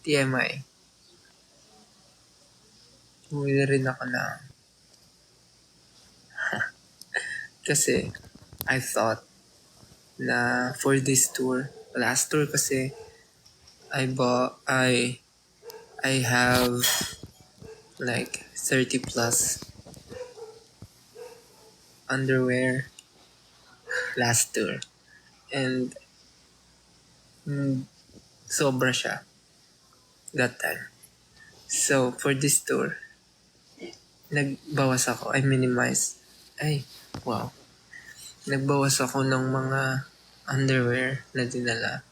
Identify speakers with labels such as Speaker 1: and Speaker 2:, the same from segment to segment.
Speaker 1: TMI. Bumili rin ako na kasi I thought na for this tour, last tour kasi I have like 30 plus underwear last tour. And sobra siya that time. So, for this tour, nagbawas ako. I minimize. Wow. Nagbawas ako ng mga underwear na dinala.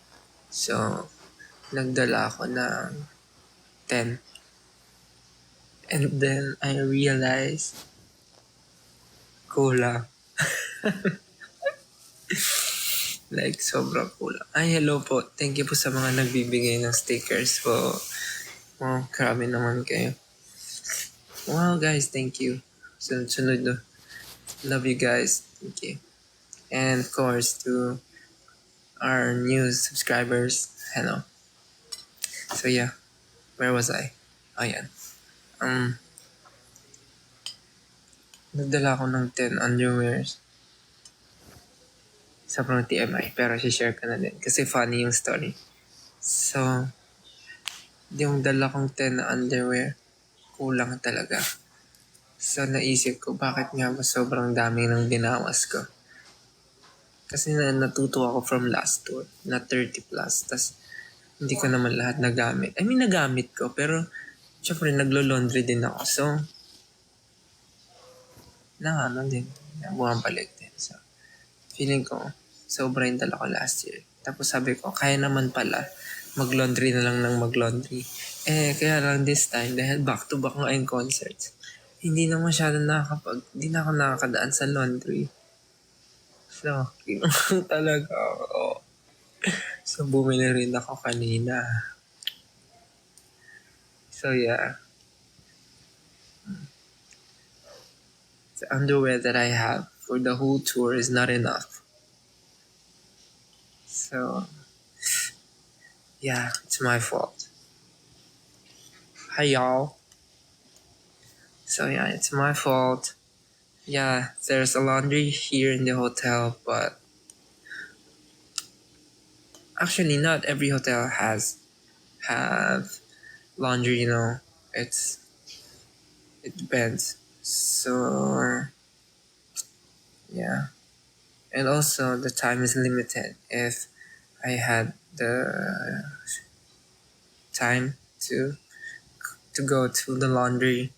Speaker 1: So, nagdala ako ng 10. And then, I realized, kulang. Like, sobrang kulang. Hello po. Thank you po sa mga nagbibigay ng stickers po. Wow, grabe naman kayo. Wow, guys, thank you. Sunod no. Love you guys. Thank you. And of course, to our new subscribers, hello. So yeah, where was I? Ayan. Nagdala ako ng 10 underwears. Sobrang TMI, pero share ko na din. Kasi funny yung story. So, yung dala kong 10 na underwear, kulang talaga. So, naisip ko, bakit nga ba sobrang dami ng binawas ko? Kasi natuto ako from last tour, na 30 plus. Tas, hindi ko naman lahat nagamit. I mean, nagamit ko, pero syempre, naglo-laundry din ako. So, din, bumabalik din. So, feeling ko, sobra yung dala ko last year. Tapos sabi ko, kaya naman pala, mag-laundry na lang ng mag-laundry. Kaya lang this time, dahil back-to-back nga yung concerts, hindi na masyado hindi na ako nakakadaan sa laundry. So, talaga ako. So, bumili rin ako kanina. So, yeah. The underwear that I have for the whole tour is not enough. So, yeah, it's my fault. Hi, y'all. So, yeah, it's my fault. Yeah, there's a laundry here in the hotel, but actually not every hotel have laundry, it depends. So, yeah. And also, the time is limited. If I had the time to go to the laundry,